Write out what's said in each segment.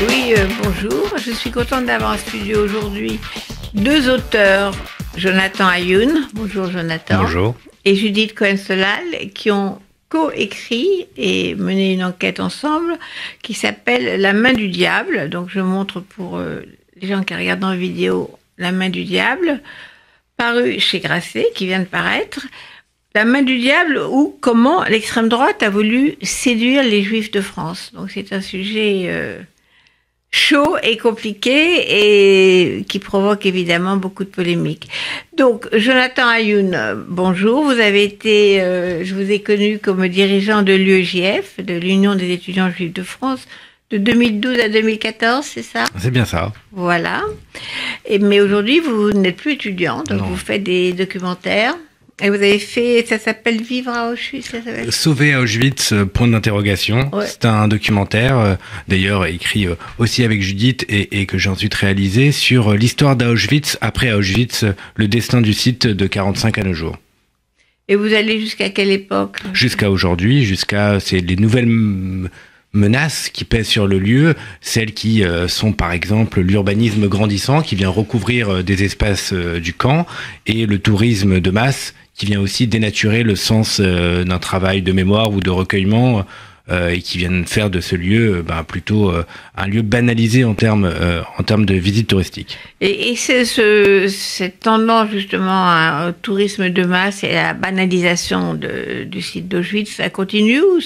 Oui, bonjour. Je suis contente d'avoir en studio aujourd'hui deux auteurs, Jonathan Ayoun, bonjour Jonathan, bonjour, et Judith Cohen-Solal, qui ont co-écrit et mené une enquête ensemble qui s'appelle La main du diable. Donc je montre pour les gens qui regardent en vidéo La main du diable, paru chez Grasset, qui vient de paraître. La main du diable, ou comment l'extrême droite a voulu séduire les Juifs de France. Donc c'est un sujet chaud et compliqué et qui provoque évidemment beaucoup de polémiques. Donc Jonathan Ayoun, bonjour. Vous avez été, je vous ai connu comme dirigeant de l'UEJF, de l'Union des étudiants juifs de France, de 2012 à 2014, c'est ça? C'est bien ça. Voilà. Mais aujourd'hui, vous n'êtes plus étudiant, donc vous faites des documentaires. Et vous avez fait, ça s'appelle Vivre à Auschwitz, ça s'appelle Sauver à Auschwitz, point d'interrogation. Ouais. C'est un documentaire, d'ailleurs écrit aussi avec Judith et que j'ai ensuite réalisé sur l'histoire d'Auschwitz, après Auschwitz, le destin du site de 45 à nos jours. Et vous allez jusqu'à quelle époque? Jusqu'à aujourd'hui, c'est les nouvelles menaces qui pèsent sur le lieu, celles qui sont par exemple l'urbanisme grandissant qui vient recouvrir des espaces du camp et le tourisme de masse qui vient aussi dénaturer le sens d'un travail de mémoire ou de recueillement et qui viennent faire de ce lieu plutôt un lieu banalisé en termes de visite touristique. Et c'est cette tendance justement au tourisme de masse et à la banalisation du site d'Auschwitz, ça continue ou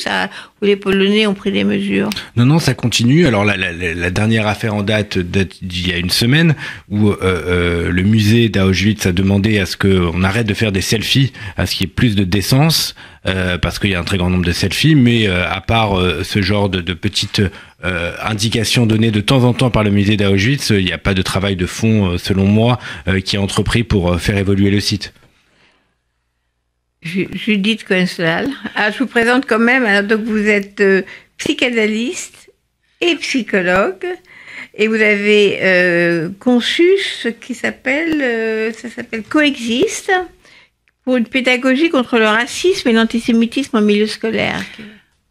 les Polonais ont pris des mesures? Non, ça continue. Alors la dernière affaire en date d'il y a une semaine où le musée d'Auschwitz a demandé à ce qu'on arrête de faire des selfies, à ce qu'il y ait plus de décence, parce qu'il y a un très grand nombre de selfies, mais à part ce genre de petites indications données de temps en temps par le musée d'Auschwitz, il n'y a pas de travail de fond, selon moi, qui est entrepris pour faire évoluer le site. Judith Cohen-Solal. Alors, je vous présente quand même, donc vous êtes psychanalyste et psychologue, et vous avez conçu ce qui s'appelle Coexiste, pour une pédagogie contre le racisme et l'antisémitisme en milieu scolaire.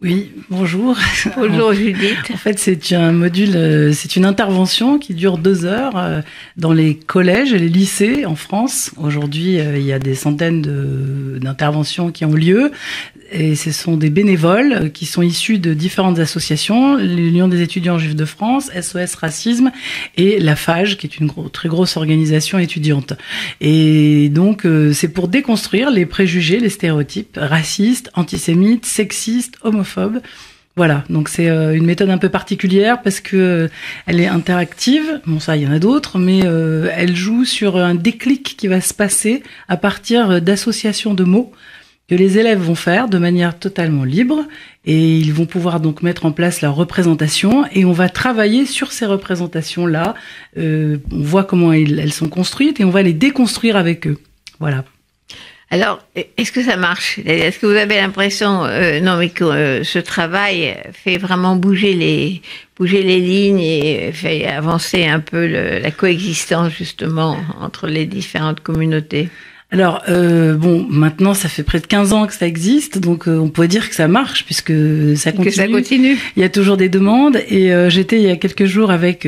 Oui, bonjour. Bonjour Judith. En fait, c'est un module, c'est une intervention qui dure 2 heures dans les collèges et les lycées en France. Aujourd'hui, il y a des centaines d'interventions qui ont lieu. Et ce sont des bénévoles qui sont issus de différentes associations, l'Union des étudiants juifs de France, SOS Racisme et la FAGE, qui est une très grosse organisation étudiante. Et donc, c'est pour déconstruire les préjugés, les stéréotypes racistes, antisémites, sexistes, homophobes. Voilà, donc c'est une méthode un peu particulière parce que elle est interactive. Bon, ça, il y en a d'autres, mais elle joue sur un déclic qui va se passer à partir d'associations de mots que les élèves vont faire de manière totalement libre et ils vont pouvoir donc mettre en place leur représentation et on va travailler sur ces représentations-là. On voit comment elles sont construites et on va les déconstruire avec eux. Voilà. Alors, est-ce que ça marche? Est-ce que vous avez l'impression que ce travail fait vraiment bouger les lignes et fait avancer un peu la coexistence justement entre les différentes communautés? Alors, maintenant, ça fait près de 15 ans que ça existe, donc on peut dire que ça marche, puisque ça continue. Que ça continue. Il y a toujours des demandes, et j'étais il y a quelques jours avec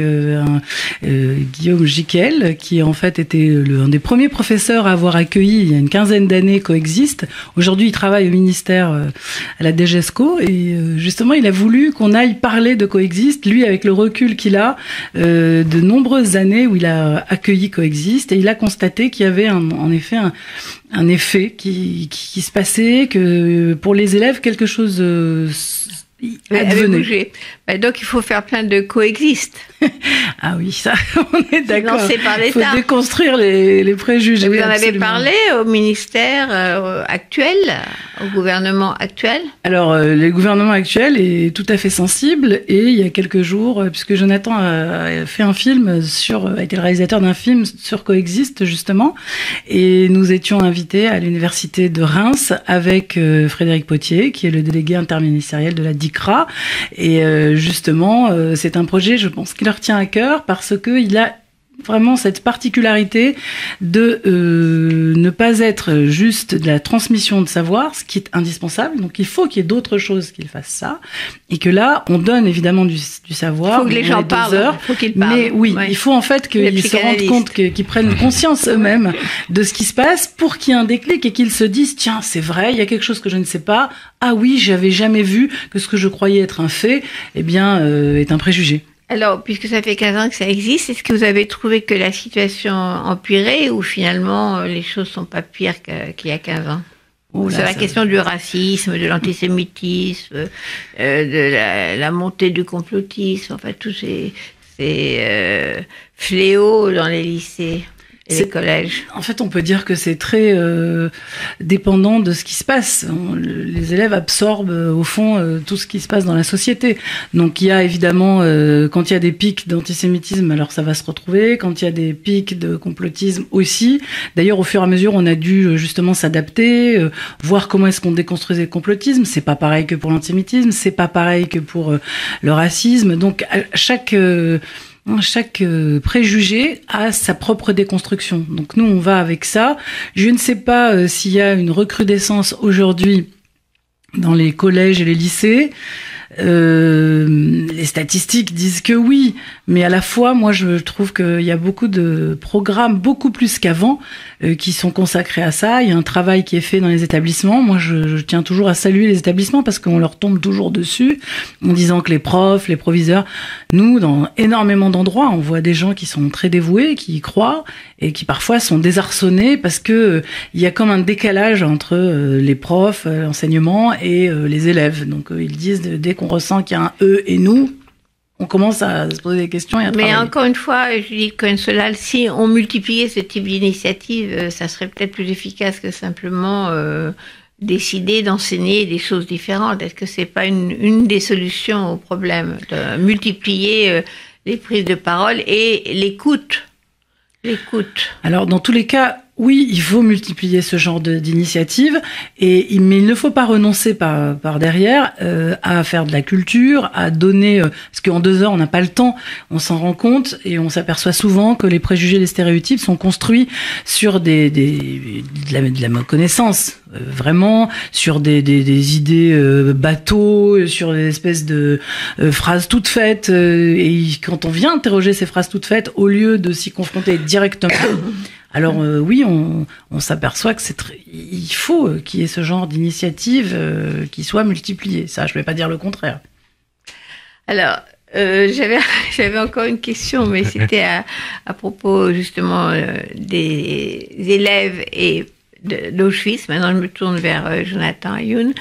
Guillaume Jiquel, qui en fait était un des premiers professeurs à avoir accueilli, il y a une quinzaine d'années, Coexiste. Aujourd'hui, il travaille au ministère, à la DGESCO, et justement, il a voulu qu'on aille parler de Coexiste, lui, avec le recul qu'il a, de nombreuses années où il a accueilli Coexiste, et il a constaté qu'il y avait en effet un effet qui se passait, que pour les élèves, quelque chose advenait. Donc il faut faire plein de coexistes. Ah oui, ça, on est d'accord. Lancé par l'État. Il faut déconstruire les préjugés. Vous en avez parlé au ministère actuel, au gouvernement actuel? Alors, le gouvernement actuel est tout à fait sensible et il y a quelques jours, puisque Jonathan a fait un film a été le réalisateur d'un film sur Coexiste, justement, et nous étions invités à l'université de Reims avec Frédéric Potier, qui est le délégué interministériel de la DICRA, et justement, c'est un projet, je pense, qui leur tient à cœur parce que il a vraiment cette particularité de ne pas être juste de la transmission de savoir, ce qui est indispensable. Donc il faut qu'il y ait d'autres choses qui fassent ça, et que là on donne évidemment du savoir. Il faut que les gens parlent. Faut qu'ils parlent. Mais oui, ouais. Il faut en fait qu'ils se rendent compte, qu'ils prennent conscience eux-mêmes de ce qui se passe pour qu'il y ait un déclic et qu'ils se disent tiens, c'est vrai, il y a quelque chose que je ne sais pas. Ah oui, j'avais jamais vu que ce que je croyais être un fait, eh bien, est un préjugé. Alors, puisque ça fait 15 ans que ça existe, est-ce que vous avez trouvé que la situation empirait ou finalement les choses sont pas pires qu'il y a 15 ans? C'est la question du racisme, de l'antisémitisme, de la montée du complotisme, enfin tous ces fléaux dans les lycées et les collèges. En fait, on peut dire que c'est très dépendant de ce qui se passe. Les élèves absorbent au fond tout ce qui se passe dans la société. Donc il y a évidemment, quand il y a des pics d'antisémitisme, alors ça va se retrouver. Quand il y a des pics de complotisme aussi. D'ailleurs, au fur et à mesure, on a dû justement s'adapter, voir comment est-ce qu'on déconstruisait le complotisme. C'est pas pareil que pour l'antisémitisme, c'est pas pareil que pour le racisme. Donc chaque préjugé a sa propre déconstruction. Donc nous, on va avec ça. Je ne sais pas s'il y a une recrudescence aujourd'hui dans les collèges et les lycées. Les statistiques disent que oui, mais à la fois, moi, je trouve qu'il y a beaucoup de programmes, beaucoup plus qu'avant, qui sont consacrés à ça. Il y a un travail qui est fait dans les établissements. Moi, je tiens toujours à saluer les établissements parce qu'on leur tombe toujours dessus en disant que les profs, les proviseurs, nous, dans énormément d'endroits, on voit des gens qui sont très dévoués, qui y croient et qui parfois sont désarçonnés parce que il y a comme un décalage entre les profs, l'enseignement et les élèves. Donc, ils disent dès qu'on ressent qu'il y a un eux et nous, on commence à se poser des questions et à travailler. Mais encore une fois, Judith Cohen-Solal, si on multipliait ce type d'initiative, ça serait peut-être plus efficace que simplement décider d'enseigner des choses différentes. Est-ce que c'est pas une des solutions au problème, de multiplier les prises de parole et l'écoute? Alors, dans tous les cas, oui, il faut multiplier ce genre d'initiatives, mais il ne faut pas renoncer par derrière à faire de la culture, à donner, parce qu'en 2 heures, on n'a pas le temps, on s'en rend compte et on s'aperçoit souvent que les préjugés, les stéréotypes sont construits sur de la méconnaissance, vraiment, sur des idées bateaux, sur des espèces de phrases toutes faites, et quand on vient interroger ces phrases toutes faites, au lieu de s'y confronter directement, alors oui, on s'aperçoit que il faut qu'il y ait ce genre d'initiative qui soit multipliée. Ça, je ne vais pas dire le contraire. Alors, j'avais encore une question, mais c'était à propos justement des élèves et d'Auschwitz. Maintenant, je me tourne vers Jonathan Ayoun.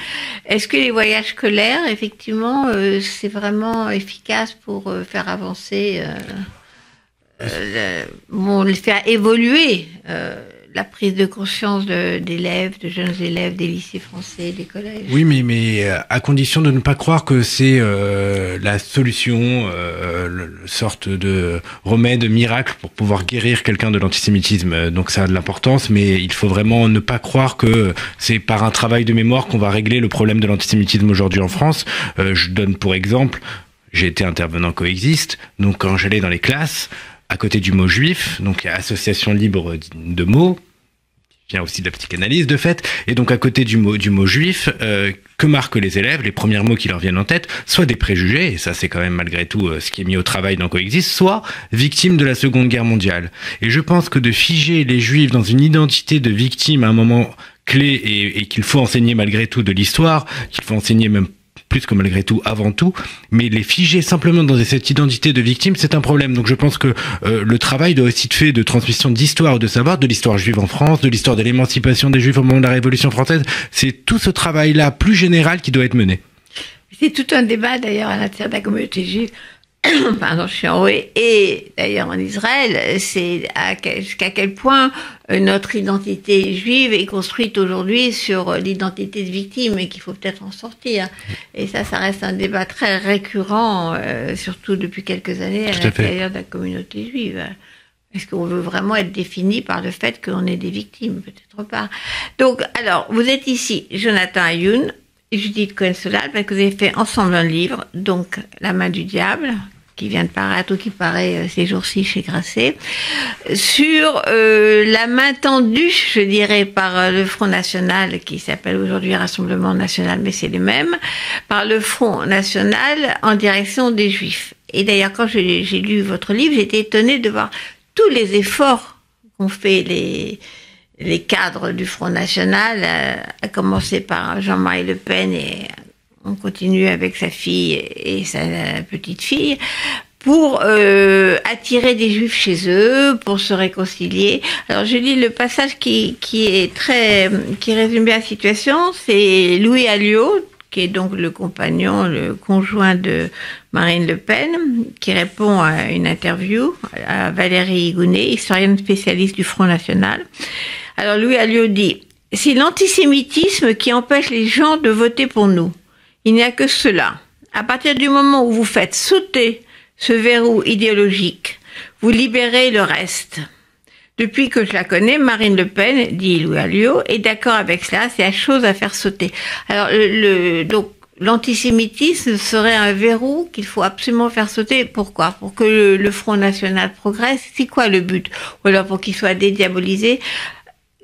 Est-ce que les voyages scolaires, effectivement, c'est vraiment efficace pour faire avancer les faire évoluer la prise de conscience d'élèves, de jeunes élèves des lycées français, des collèges. Oui, mais à condition de ne pas croire que c'est la solution, sorte de remède miracle pour pouvoir guérir quelqu'un de l'antisémitisme. Donc ça a de l'importance, mais il faut vraiment ne pas croire que c'est par un travail de mémoire qu'on va régler le problème de l'antisémitisme aujourd'hui en France. Je donne pour exemple, j'ai été intervenant Coexiste, donc quand j'allais dans les classes, à côté du mot juif, donc il y a association libre de mots, qui vient aussi de la psychanalyse de fait, et donc à côté du mot juif, que marquent les élèves, les premiers mots qui leur viennent en tête, soit des préjugés, et ça c'est quand même malgré tout ce qui est mis au travail dans Coexiste, soit victimes de la Seconde Guerre mondiale. Et je pense que de figer les juifs dans une identité de victime à un moment clé, et qu'il faut enseigner malgré tout de l'histoire, qu'il faut enseigner même plus que malgré tout, avant tout, mais les figer simplement dans cette identité de victime, c'est un problème. Donc je pense que le travail doit aussi être fait de transmission d'histoire ou de savoir, de l'histoire juive en France, de l'histoire de l'émancipation des juifs au moment de la Révolution française. C'est tout ce travail-là plus général qui doit être mené. C'est tout un débat d'ailleurs à l'intérieur de la communauté juive. Pardon, je suis enrouée. Et d'ailleurs en Israël, c'est jusqu'à quel point notre identité juive est construite aujourd'hui sur l'identité de victime et qu'il faut peut-être en sortir. Et ça reste un débat très récurrent, surtout depuis quelques années à l'intérieur de la communauté juive. Est-ce qu'on veut vraiment être défini par le fait qu'on est des victimes? Peut-être pas. Donc, alors, vous êtes ici, Jonathan Ayoun, Judith Cohen-Solal, parce que vous avez fait ensemble un livre, donc La main du diable, qui vient de paraître ou qui paraît ces jours-ci chez Grasset, sur la main tendue, je dirais, par le Front National, qui s'appelle aujourd'hui Rassemblement National, mais c'est le même, par le Front National en direction des Juifs. Et d'ailleurs, quand j'ai lu votre livre, j'étais étonnée de voir tous les efforts qu'ont fait les cadres du Front National, à commencer par Jean-Marie Le Pen, et on continue avec sa fille et sa petite fille, pour attirer des Juifs chez eux, pour se réconcilier. Alors je lis le passage qui résume bien la situation. C'est Louis Alliot, qui est donc le conjoint de Marine Le Pen, qui répond à une interview à Valérie Gounet, historienne spécialiste du Front National. Alors Louis Alliot dit « C'est l'antisémitisme qui empêche les gens de voter pour nous. Il n'y a que cela. À partir du moment où vous faites sauter ce verrou idéologique, vous libérez le reste. Depuis que je la connais, Marine Le Pen, dit Louis Alliot, est d'accord avec cela, c'est la chose à faire sauter. » Alors, donc, l'antisémitisme serait un verrou qu'il faut absolument faire sauter. Pourquoi? Pour que le Front National progresse. C'est quoi le but? Ou alors pour qu'il soit dédiabolisé?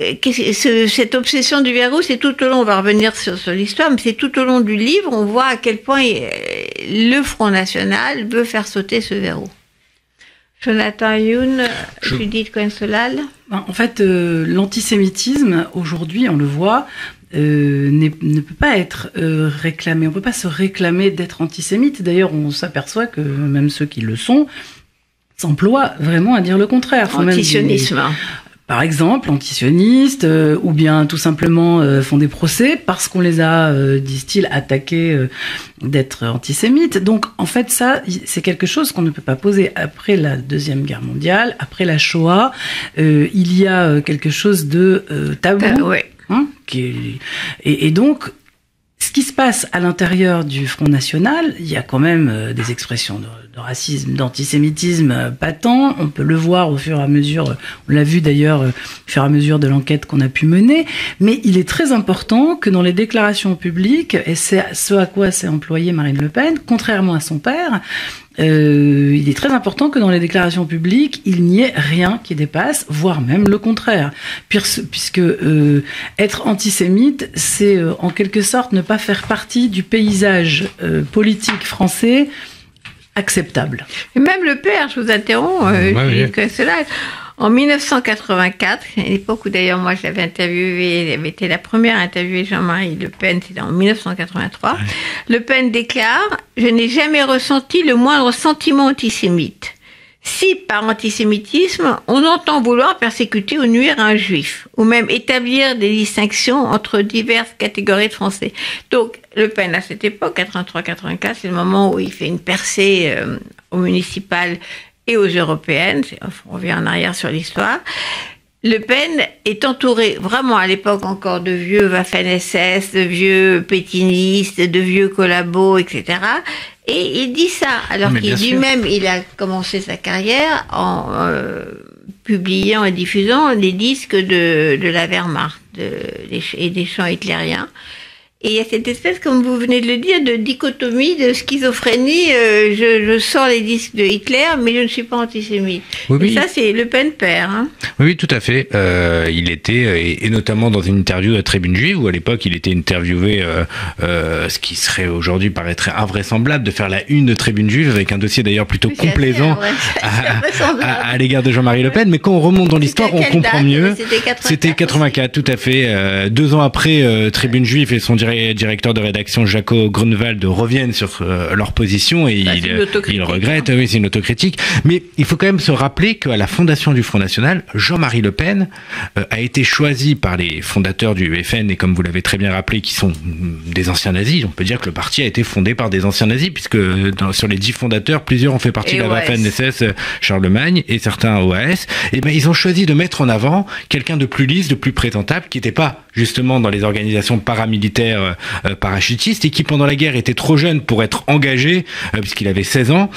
Cette obsession du verrou, c'est tout au long, on va revenir sur l'histoire, mais c'est tout au long du livre, on voit à quel point le Front National veut faire sauter ce verrou. Jonathan Youn, Judith Cohen-Solal. En fait, l'antisémitisme, aujourd'hui, on le voit, ne peut pas être réclamé. On ne peut pas se réclamer d'être antisémite. D'ailleurs, on s'aperçoit que même ceux qui le sont s'emploient vraiment à dire le contraire. Antisionisme. Par exemple, antisionistes, ou bien tout simplement font des procès parce qu'on les a, disent-ils, attaqués d'être antisémites. Donc, en fait, ça, c'est quelque chose qu'on ne peut pas poser après la Deuxième Guerre mondiale, après la Shoah. Il y a quelque chose de tabou. Ouais. Hein, et donc, ce qui se passe à l'intérieur du Front National, il y a quand même des expressions de racisme, d'antisémitisme patent. On peut le voir au fur et à mesure, on l'a vu d'ailleurs au fur et à mesure de l'enquête qu'on a pu mener. Mais il est très important que dans les déclarations publiques, et c'est ce à quoi s'est employée Marine Le Pen, contrairement à son père, il est très important que dans les déclarations publiques, il n'y ait rien qui dépasse, voire même le contraire. Puisque être antisémite, c'est en quelque sorte ne pas faire partie du paysage politique français acceptable. Et même le père, je vous interromps, cela. En 1984, à l'époque où d'ailleurs moi je l'avais interviewé, elle avait été la première à interviewer Jean-Marie Le Pen, c'était en 1983, Le Pen déclare « Je n'ai jamais ressenti le moindre sentiment antisémite. Si par antisémitisme, on entend vouloir persécuter ou nuire à un juif, ou même établir des distinctions entre diverses catégories de Français. » Donc, Le Pen, à cette époque, 83-84, c'est le moment où il fait une percée au municipal et aux européennes. On revient en arrière sur l'histoire. Le Pen est entouré, vraiment à l'époque encore, de vieux Waffen-SS, de vieux pétinistes, de vieux collabos, etc. Et il dit ça, alors qu'il lui-même, il a commencé sa carrière en publiant et diffusant les disques de la Wehrmacht et des chants hitlériens. Et il y a cette espèce, comme vous venez de le dire, de dichotomie, de schizophrénie. Je sors les disques de Hitler, mais je ne suis pas antisémite. Oui, et ça, c'est Le Pen père. Hein. Oui, tout à fait. Il était, et notamment dans une interview à Tribune Juive, où à l'époque, il était interviewé, ce qui serait aujourd'hui paraîtrait invraisemblable, de faire la une de Tribune Juive, avec un dossier d'ailleurs plutôt complaisant à l'égard de Jean-Marie Le Pen. Mais quand on remonte dans l'histoire, on comprend mieux. C'était 84, tout à fait. 2 ans après, Tribune Juive et son directeur de rédaction Jaco Grunewald reviennent sur leur position et ils regrettent, oui, c'est une autocritique. Mais il faut quand même se rappeler qu'à la fondation du Front National, Jean-Marie Le Pen a été choisi par les fondateurs du FN, et comme vous l'avez très bien rappelé, qui sont des anciens nazis. On peut dire que le parti a été fondé par des anciens nazis, puisque sur les 10 fondateurs, plusieurs ont fait partie de la Waffen-SS, Charlemagne, et certains OAS. Et ben, ils ont choisi de mettre en avant quelqu'un de plus lisse, de plus présentable, qui n'était pas justement dans les organisations paramilitaires militaire parachutiste et qui pendant la guerre était trop jeune pour être engagé puisqu'il avait 16 ans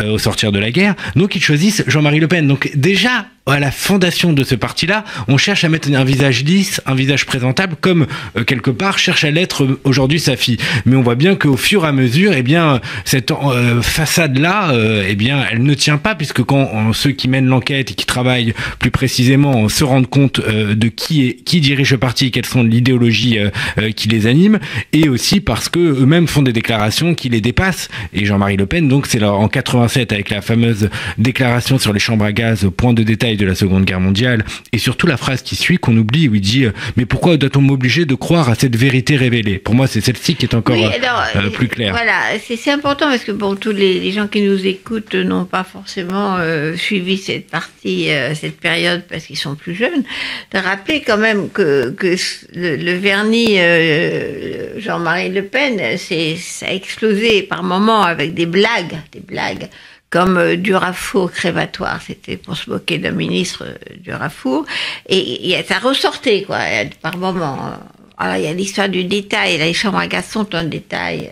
au sortir de la guerre. Donc ils choisissent Jean-Marie Le Pen. Donc déjà à la fondation de ce parti-là, on cherche à mettre un visage lisse, un visage présentable, comme quelque part cherche à l'être aujourd'hui sa fille. Mais on voit bien qu'au fur et à mesure, eh bien cette façade-là, eh bien elle ne tient pas, puisque quand ceux qui mènent l'enquête et qui travaillent plus précisément se rendent compte de qui dirige le parti et quelles sont l'idéologie qui les anime, et aussi parce que eux-mêmes font des déclarations qui les dépassent. Et Jean-Marie Le Pen, donc c'est en 87 avec la fameuse déclaration sur les chambres à gaz, point de détail de la Seconde Guerre mondiale, et surtout la phrase qui suit qu'on oublie où il dit mais pourquoi doit-on m'obliger de croire à cette vérité révélée? Pour moi c'est celle-ci qui est encore plus claire. Voilà, c'est important parce que bon, tous les gens qui nous écoutent n'ont pas forcément suivi cette partie, cette période parce qu'ils sont plus jeunes. De rappeler quand même que le vernis Jean-Marie Le Pen, ça a explosé par moments avec des blagues comme Durafour crématoire, c'était pour se moquer d'un ministre Durafour, et ça ressortait quoi par moment. Alors il y a l'histoire du détail, les chambres à gaz sont un détail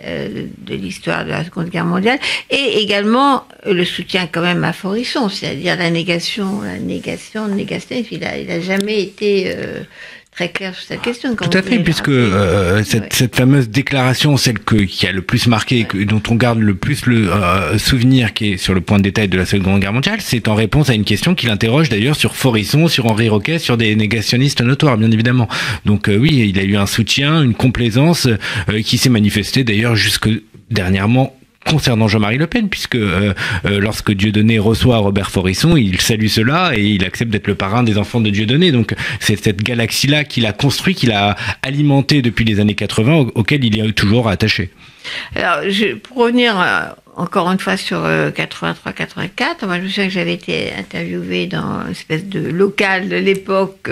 de l'histoire de la Seconde Guerre mondiale, et également le soutien quand même à Forisson, c'est-à-dire la négation, il a jamais été très clair sur cette question. Tout à fait, puisque cette fameuse déclaration, celle qui a le plus marqué, dont on garde le plus le souvenir, qui est sur le point de détail de la Seconde Guerre mondiale, c'est en réponse à une question qu'il interroge d'ailleurs sur Forisson, sur Henri Roquet, sur des négationnistes notoires, bien évidemment. Donc oui, il a eu un soutien, une complaisance qui s'est manifestée d'ailleurs jusque dernièrement concernant Jean-Marie Le Pen, puisque lorsque Dieudonné reçoit Robert Forisson, il salue cela et il accepte d'être le parrain des enfants de Dieudonné. Donc c'est cette galaxie-là qu'il a construit, qu'il a alimenté depuis les années 80, auquel il est toujours attaché. Alors, pour revenir encore une fois sur 83-84, moi je me souviens que j'avais été interviewée dans une espèce de local de l'époque,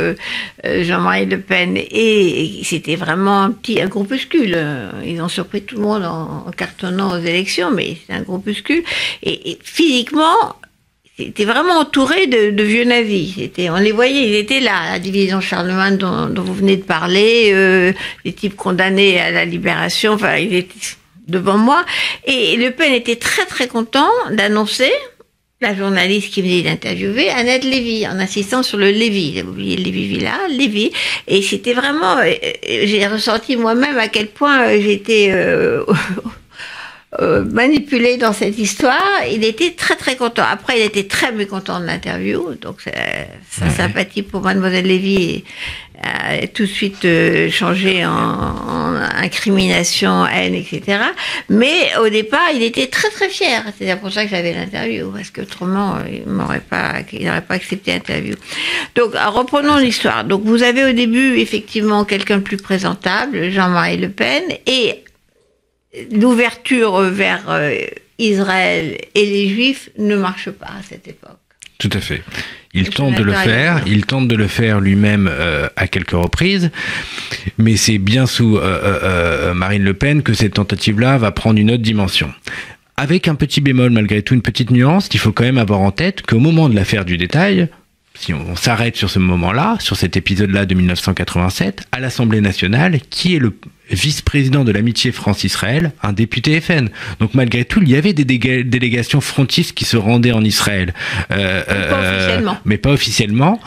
Jean-Marie Le Pen, et c'était vraiment un groupuscule. Ils ont surpris tout le monde en cartonnant aux élections, mais c'est un groupuscule. Et physiquement, c'était vraiment entouré de vieux nazis. On les voyait, ils étaient là, la division Charlemagne dont vous venez de parler, les types condamnés à la libération, enfin ils étaient devant moi, et Le Pen était très très content d'annoncer la journaliste qui venait d'interviewer, Annette Lévy, en insistant sur le Lévy. J'ai oublié Lévy-Villa, Lévy. Et c'était vraiment, j'ai ressenti moi-même à quel point j'étais manipulée dans cette histoire. Il était très très content. Après, il était très mécontent de l'interview, donc sa sympathie pour Mademoiselle Lévy a tout de suite changé en incrimination, haine, etc. Mais au départ, il était très très fier. C'est pour ça que j'avais l'interview, parce qu'autrement, il n'aurait pas accepté l'interview. Donc, reprenons l'histoire. Donc, vous avez au début, effectivement, quelqu'un de plus présentable, Jean-Marie Le Pen, et l'ouverture vers Israël et les Juifs ne marche pas à cette époque. Tout à fait. Il tente de le faire lui-même à quelques reprises, mais c'est bien sous Marine Le Pen que cette tentative-là va prendre une autre dimension. Avec un petit bémol, malgré tout, une petite nuance qu'il faut quand même avoir en tête, qu'au moment de l'affaire du détail, si on s'arrête sur ce moment-là, sur cet épisode-là de 1987, à l'Assemblée nationale, qui est le vice-président de l'amitié France-Israël, un député FN. Donc malgré tout, il y avait des délégations frontistes qui se rendaient en Israël. Mais pas officiellement.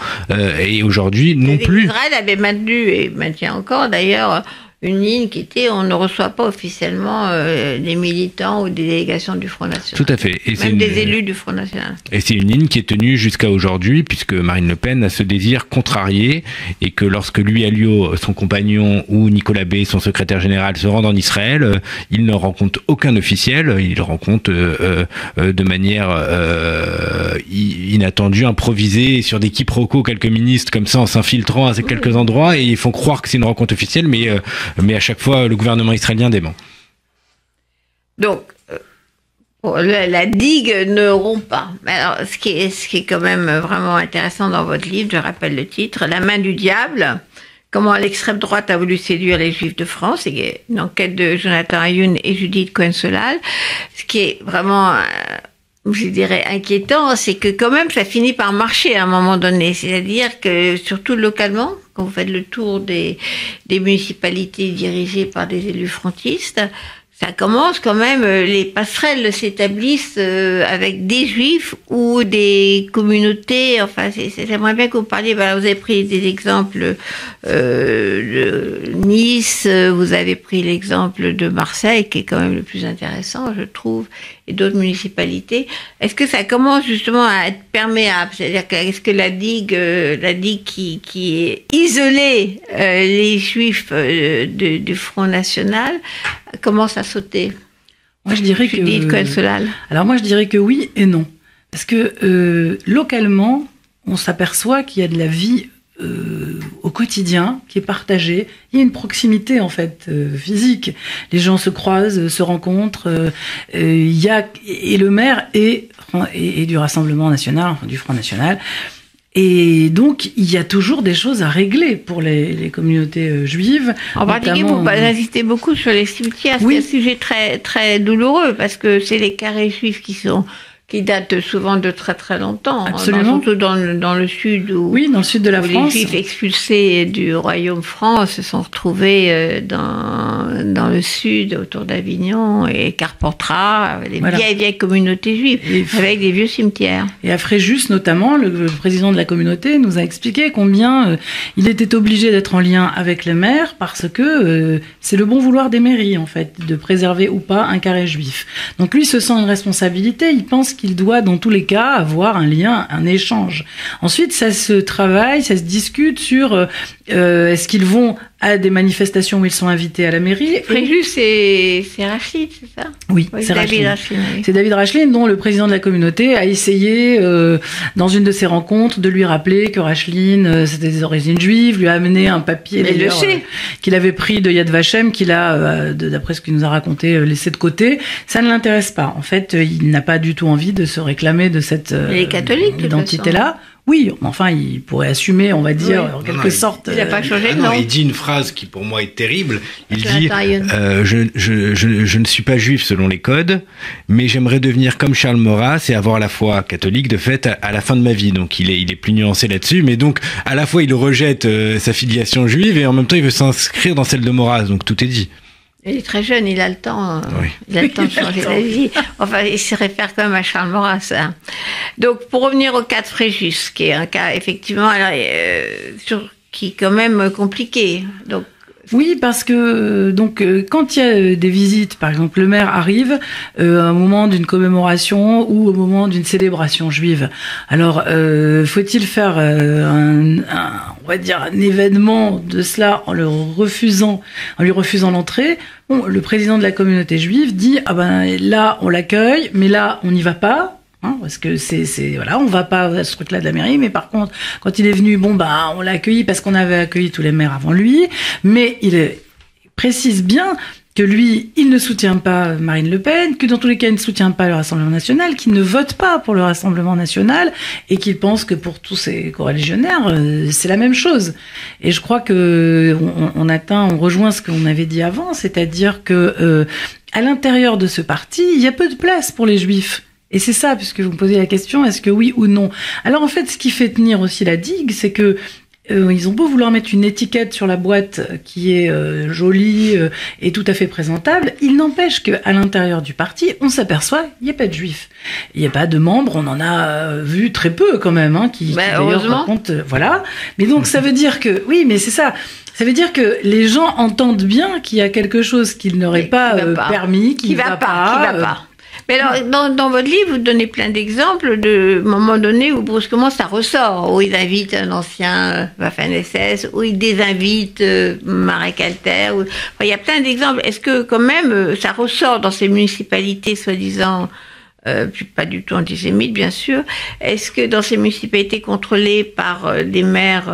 Et aujourd'hui, non plus. Israël avait maintenu, et maintient encore d'ailleurs, une ligne qui était on ne reçoit pas officiellement des militants ou des délégations du Front National. Tout à fait. Et même des élus du Front National. Et c'est une ligne qui est tenue jusqu'à aujourd'hui, puisque Marine Le Pen a ce désir contrarié, et que lorsque Louis Alliot, son compagnon, ou Nicolas B, son secrétaire général, se rendent en Israël, il ne rencontre aucun officiel, il rencontre de manière inattendue, improvisée, sur des quiproquos, quelques ministres comme ça, en s'infiltrant à quelques endroits, et ils font croire que c'est une rencontre officielle, mais à chaque fois, le gouvernement israélien dément. Donc, la digue ne rompt pas. Alors, ce qui est quand même vraiment intéressant dans votre livre, je rappelle le titre, La main du diable, comment l'extrême droite a voulu séduire les Juifs de France, c'est une enquête de Jonathan Ayoun et Judith Cohen-Solal, ce qui est vraiment je dirais, inquiétant, c'est que quand même, ça finit par marcher à un moment donné. C'est-à-dire que, surtout localement, quand vous faites le tour des municipalités dirigées par des élus frontistes, ça commence quand même, les passerelles s'établissent avec des juifs ou des communautés. Enfin, j'aimerais bien que vous parliez. Voilà, vous avez pris des exemples de Nice, vous avez pris l'exemple de Marseille, qui est quand même le plus intéressant, je trouve, et d'autres municipalités. Est-ce que ça commence justement à être perméable? C'est-à-dire est-ce que la digue qui est isolée les juifs du Front National commence à sauter? Moi, je dirais Judith Cohen-Solal. Alors moi, je dirais que oui et non. Parce que localement, on s'aperçoit qu'il y a de la vie au quotidien qui est partagée. Il y a une proximité, en fait, physique. Les gens se croisent, se rencontrent. Il y a, et le maire est du Rassemblement national, enfin, du Front National. Et donc, il y a toujours des choses à régler pour les communautés juives. En particulier, vous insistez beaucoup sur les cimetières. Oui. C'est un sujet très, très douloureux parce que c'est les carrés juifs qui datent souvent de très très longtemps. Absolument. Surtout dans le sud où, oui, dans le sud de la France. Les juifs expulsés du royaume France se sont retrouvés dans le sud, autour d'Avignon et Carpentras, les vieilles communautés juives, avec des vieux cimetières. Et à Fréjus, notamment, le président de la communauté nous a expliqué combien il était obligé d'être en lien avec le maire parce que c'est le bon vouloir des mairies, en fait, de préserver ou pas un carré juif. Donc lui se sent une responsabilité, il pense qu'il doit, dans tous les cas, avoir un lien, un échange. Ensuite, ça se travaille, ça se discute sur est-ce qu'ils vont à des manifestations où ils sont invités à la mairie. Fréjus, c'est Rachid, c'est ça? Oui, c'est David Rachline. Oui. C'est David Rachline, dont le président de la communauté a essayé, dans une de ses rencontres, de lui rappeler que Rachline, c'était des origines juives, lui a amené un papier qu'il avait pris de Yad Vashem, qu'il a, d'après ce qu'il nous a raconté, laissé de côté. Ça ne l'intéresse pas. En fait, il n'a pas du tout envie de se réclamer de cette identité-là. Oui, enfin, il pourrait assumer, on va dire, en quelque sorte. Il n'a pas changé, non. Il dit une phrase qui, pour moi, est terrible. Il dit je ne suis pas juif selon les codes, mais j'aimerais devenir comme Charles Maurras et avoir la foi catholique de fait à la fin de ma vie. Donc, il est plus nuancé là-dessus, mais donc, à la fois, il rejette sa filiation juive et en même temps, il veut s'inscrire dans celle de Maurras. Donc, tout est dit. Il est très jeune, il a le temps, il a le temps de changer d'avis. Enfin, il se réfère quand même à Charles Maurras. Hein. Donc, pour revenir au cas de Fréjus, qui est un cas effectivement, qui est quand même compliqué. Donc, oui, parce que quand il y a des visites, par exemple, le maire arrive à un moment d'une commémoration ou au moment d'une célébration juive. Alors, faut-il faire on va dire un événement de cela en lui refusant l'entrée? Bon, le président de la communauté juive dit là on l'accueille, mais là on n'y va pas. Parce que on va pas à ce truc-là de la mairie, mais par contre, quand il est venu, on l'a accueilli parce qu'on avait accueilli tous les maires avant lui, mais il précise bien que lui, il ne soutient pas Marine Le Pen, que dans tous les cas, il ne soutient pas le Rassemblement national, qu'il ne vote pas pour le Rassemblement national, et qu'il pense que pour tous ses coreligionnaires, c'est la même chose. Et je crois que on rejoint ce qu'on avait dit avant, c'est-à-dire que à l'intérieur de ce parti, il y a peu de place pour les juifs. Et c'est ça, puisque vous me posez la question, est-ce que oui ou non? Alors en fait, ce qui fait tenir aussi la digue, c'est que ils ont beau vouloir mettre une étiquette sur la boîte qui est jolie et tout à fait présentable, il n'empêche qu'à l'intérieur du parti, on s'aperçoit il n'y a pas de juifs. Il n'y a pas de membres, on en a vu très peu quand même, qui d'ailleurs racontent, voilà. Mais donc ça veut dire que, oui, mais c'est ça. Ça veut dire que les gens entendent bien qu'il y a quelque chose qu'ils n'auraient pas permis, qui va pas. Mais alors, dans votre livre, vous donnez plein d'exemples de moments donnés où brusquement ça ressort, où ils invitent un ancien Waffen-SS, où ils désinvitent Marek Alter. Il y a plein d'exemples. Est-ce que quand même ça ressort dans ces municipalités soi-disant pas du tout antisémites, bien sûr. Est-ce que dans ces municipalités contrôlées par des maires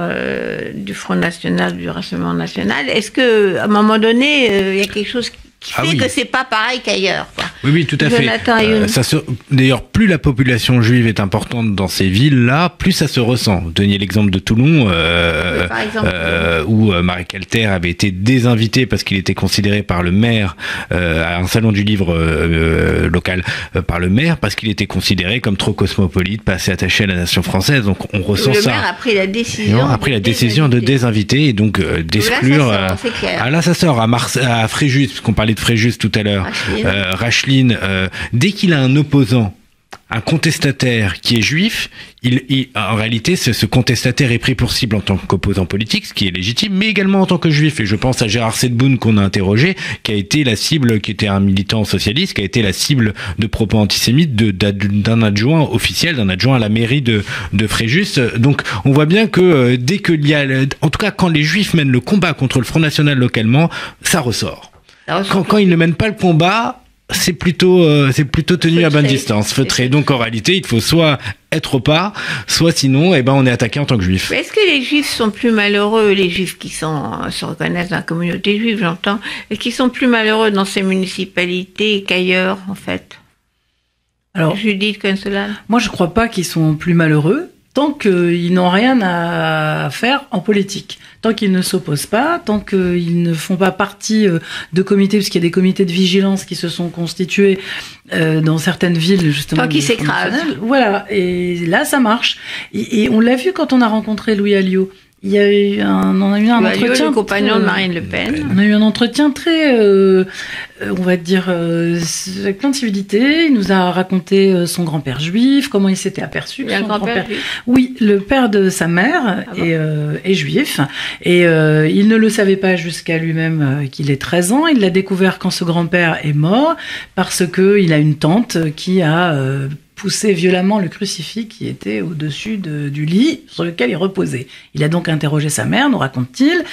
du Front National, du Rassemblement National, est-ce que à un moment donné, il y a quelque chose qui fait que c'est pas pareil qu'ailleurs, quoi? Oui, tout à fait. D'ailleurs, plus la population juive est importante dans ces villes-là, plus ça se ressent. Vous donniez l'exemple de Toulon, où Marie Calter avait été désinvité parce qu'il était considéré par le maire à un salon du livre local par le maire parce qu'il était considéré comme trop cosmopolite, pas assez attaché à la nation française. Donc on ressent ça. Le maire a pris la décision de désinviter et donc d'exclure. Là ça sort à Fréjus, parce qu'on parlait de Fréjus tout à l'heure. Racheline, dès qu'il a un opposant, un contestataire qui est juif, en réalité, ce contestataire est pris pour cible en tant qu'opposant politique, ce qui est légitime, mais également en tant que juif. Et je pense à Gérard Sedboun qu'on a interrogé, qui a été la cible, qui était un militant socialiste, qui a été la cible de propos antisémites d'un adjoint officiel, d'un adjoint à la mairie de Fréjus. Donc, on voit bien que dès qu'il y a, en tout cas, quand les juifs mènent le combat contre le Front National localement, ça ressort. Quand ils ne mènent pas le combat, c'est plutôt tenu à bonne distance, feutré. Donc en réalité, il faut soit être au pas, soit sinon, on est attaqué en tant que juif. Mais est-ce que les juifs sont plus malheureux, les juifs qui se reconnaissent dans la communauté juive, j'entends, est-ce qu'ils sont plus malheureux dans ces municipalités qu'ailleurs, en fait? Alors, Judith Consolal. Moi, je crois pas qu'ils sont plus malheureux tant qu'ils n'ont rien à faire en politique. Tant qu'ils ne s'opposent pas, tant qu'ils ne font pas partie de comités, parce qu'il y a des comités de vigilance qui se sont constitués dans certaines villes, justement. Tant qu'ils s'écrasent. Voilà, et là, ça marche. Et on l'a vu quand on a rencontré Louis Alliot. On a eu un entretien. Le compagnon de Marine Le Pen. On a eu un entretien très, on va dire, avec plein de civilité. Il nous a raconté son grand-père juif, comment il s'était aperçu. Son grand-père juif. Oui, le père de sa mère est juif. Et il ne le savait pas jusqu'à lui-même qu'il ait 13 ans. Il l'a découvert quand ce grand-père est mort, parce que il a une tante qui a poussé violemment le crucifix qui était au-dessus du lit sur lequel il reposait. Il a donc interrogé sa mère, nous raconte-t-il,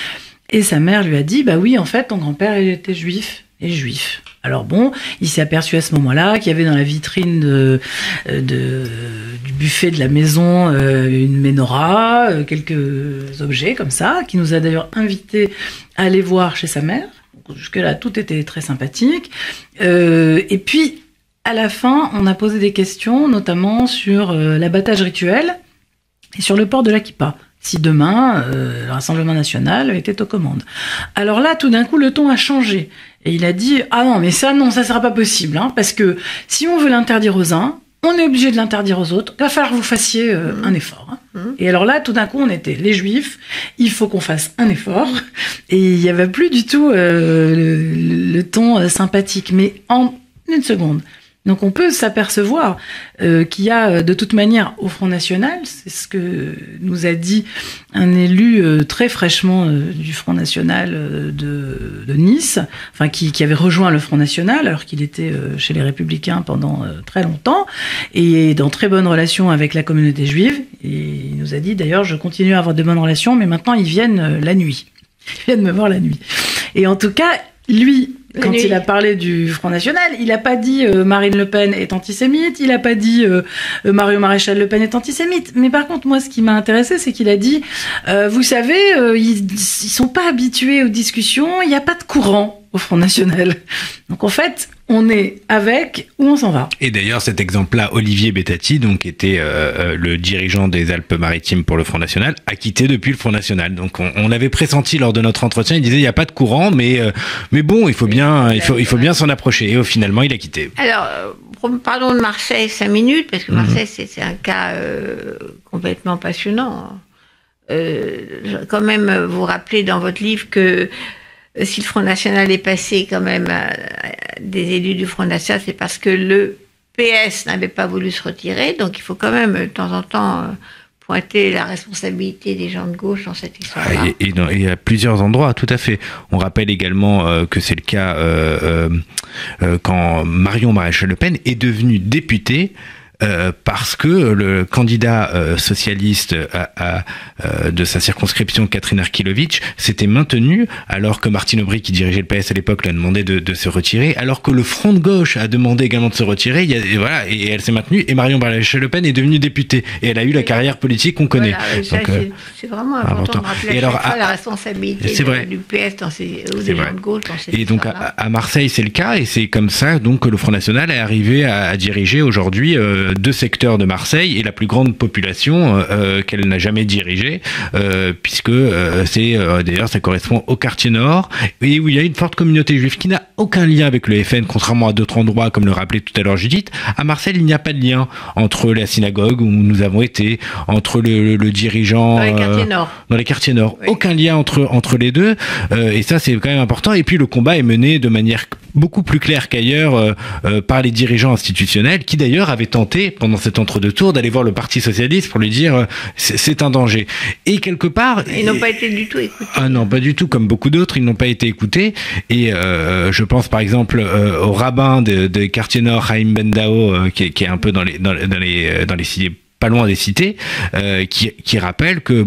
et sa mère lui a dit « Bah oui, en fait, ton grand-père, il était juif. » Et juif. Alors bon, il s'est aperçu à ce moment-là qu'il y avait dans la vitrine du buffet de la maison une menorah, quelques objets comme ça, qui nous a d'ailleurs invités à aller voir chez sa mère. Jusque-là, tout était très sympathique. Et puis, à la fin, on a posé des questions, notamment sur l'abattage rituel et sur le port de la kippa. Si demain, le Rassemblement national était aux commandes. Alors là, tout d'un coup, le ton a changé. Et il a dit « Ah non, mais ça sera pas possible. Hein, parce que si on veut l'interdire aux uns, on est obligé de l'interdire aux autres. Il va falloir que vous fassiez un effort. Hein. » Et alors là, tout d'un coup, on était les juifs. Il faut qu'on fasse un effort. Et il n'y avait plus du tout le ton sympathique. Mais en une seconde. Donc on peut s'apercevoir qu'il y a de toute manière au Front National, c'est ce que nous a dit un élu très fraîchement du Front National de Nice, enfin qui avait rejoint le Front National alors qu'il était chez les Républicains pendant très longtemps et dans très bonnes relations avec la communauté juive. Et il nous a dit d'ailleurs je continue à avoir de bonnes relations, mais maintenant ils viennent la nuit. Ils viennent me voir la nuit. Et en tout cas, lui, quand il a parlé du Front National, il n'a pas dit Marine Le Pen est antisémite, il n'a pas dit Mario Maréchal Le Pen est antisémite. Mais par contre, moi, ce qui m'a intéressé, c'est qu'il a dit, vous savez, ils sont pas habitués aux discussions, il n'y a pas de courant au Front National. Donc en fait, on est avec ou on s'en va. Et d'ailleurs, cet exemple-là, Olivier Bettati, donc qui était le dirigeant des Alpes-Maritimes pour le Front National, a quitté depuis le Front National. Donc on l'avait pressenti lors de notre entretien. Il disait il n'y a pas de courant, mais bon, il faut bien s'en approcher. Et finalement, il a quitté. Alors, parlons de Marseille 5 minutes, parce que Marseille, c'est un cas complètement passionnant. Quand même, vous rappelez dans votre livre que si le Front National est passé quand même à des élus du Front National, c'est parce que le PS n'avait pas voulu se retirer. Donc il faut quand même de temps en temps pointer la responsabilité des gens de gauche dans cette histoire-là. Et à plusieurs endroits, tout à fait. On rappelle également que c'est le cas quand Marion Maréchal Le Pen est devenue députée parce que le candidat socialiste de sa circonscription, Catherine Arkilovic, s'était maintenu, alors que Martine Aubry, qui dirigeait le PS à l'époque, l'a demandé de se retirer, alors que le Front de gauche a demandé également de se retirer, et elle s'est maintenue, et Marion Barré-Le Pen est devenue députée, et elle a eu la carrière politique qu'on connaît. Voilà, c'est vraiment important de rappeler la responsabilité du PS ou des gens de gauche dans cette Et donc à Marseille, c'est le cas, et c'est comme ça donc que le Front National est arrivé à diriger aujourd'hui 2 secteurs de Marseille et la plus grande population qu'elle n'a jamais dirigée, puisque d'ailleurs ça correspond au quartier nord, et où il y a une forte communauté juive qui n'a aucun lien avec le FN, contrairement à d'autres endroits, comme le rappelait tout à l'heure Judith. À Marseille, il n'y a pas de lien entre la synagogue où nous avons été, entre le dirigeant dans les quartiers nord. Oui. Aucun lien entre les deux, et ça c'est quand même important. Et puis le combat est mené de manière beaucoup plus claire qu'ailleurs par les dirigeants institutionnels, qui d'ailleurs avaient tenté pendant cet entre-deux tours d'aller voir le Parti socialiste pour lui dire c'est un danger. Et quelque part, ils n'ont pas été du tout écoutés. Ah non, pas du tout. Comme beaucoup d'autres, ils n'ont pas été écoutés. Et je pense par exemple au rabbin des quartiers nord, Chaim Ben-Dao, qui est un peu dans les cités, pas loin des cités, qui rappelle que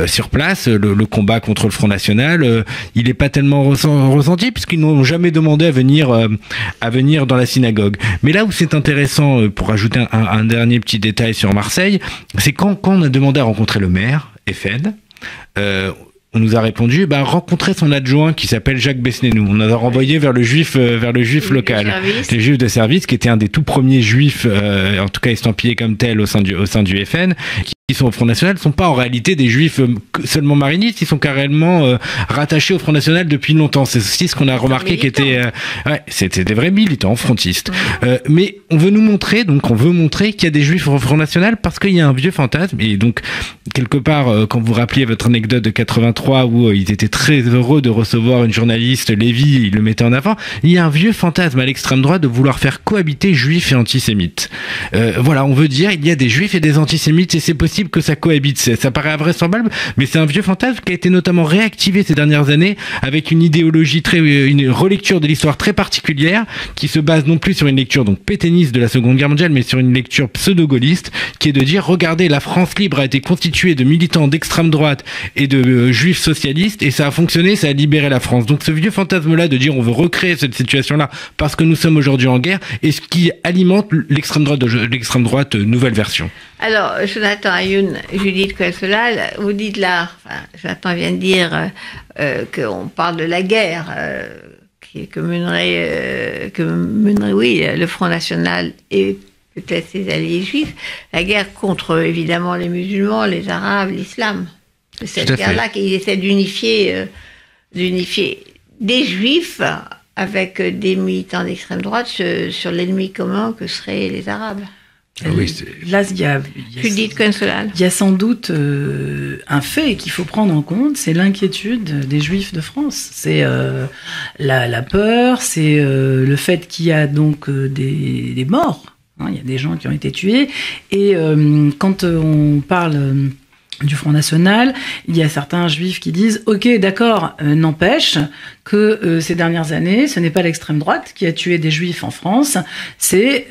sur place, le combat contre le Front National, il n'est pas tellement ressenti, puisqu'ils n'ont jamais demandé à venir dans la synagogue. Mais là où c'est intéressant, pour ajouter un dernier petit détail sur Marseille, c'est quand on a demandé à rencontrer le maire, FN, on nous a répondu, rencontrer son adjoint qui s'appelle Jacques Besnénou. On a renvoyé vers le juif local, le juif de service, qui était un des tout premiers juifs, en tout cas estampillés comme tel au sein du FN, qui sont au Front National, ne sont pas en réalité des juifs seulement marinistes, ils sont carrément rattachés au Front National depuis longtemps. C'est aussi ce qu'on a remarqué, qui était, c'était des vrais militants frontistes. Mais on veut montrer qu'il y a des juifs au Front National, parce qu'il y a un vieux fantasme. Et donc, quelque part, quand vous rappeliez votre anecdote de 83, où ils étaient très heureux de recevoir une journaliste, Lévy, ils le mettaient en avant, il y a un vieux fantasme à l'extrême droite de vouloir faire cohabiter juifs et antisémites. Voilà, on veut dire, il y a des juifs et des antisémites, et c'est possible que ça cohabite. Ça paraît invraisemblable, mais c'est un vieux fantasme qui a été notamment réactivé ces dernières années avec une idéologie une relecture de l'histoire très particulière, qui se base non plus sur une lecture donc pétainiste de la Seconde Guerre mondiale, mais sur une lecture pseudo-gaulliste, qui est de dire, regardez, la France libre a été constituée de militants d'extrême droite et de juifs socialistes, et ça a fonctionné, ça a libéré la France. Donc ce vieux fantasme-là de dire on veut recréer cette situation-là parce que nous sommes aujourd'hui en guerre, est ce qui alimente l'extrême droite nouvelle version. Alors, Jonathan Ayoun, Judith Cohen-Solal, vous dites là, Jonathan vient de dire qu'on parle de la guerre que mènerait le Front National et peut-être ses alliés juifs, la guerre contre évidemment les musulmans, les arabes, l'islam. C'est cette guerre-là qui essaie d'unifier des juifs avec des militants d'extrême droite sur l'ennemi commun que seraient les arabes. Oui, là, il y a sans doute un fait qu'il faut prendre en compte, c'est l'inquiétude des Juifs de France. C'est la peur, c'est le fait qu'il y a donc des morts. Il y a des gens qui ont été tués. Et quand on parle du Front National, il y a certains juifs qui disent « Ok, d'accord, n'empêche que ces dernières années, ce n'est pas l'extrême droite qui a tué des juifs en France, c'est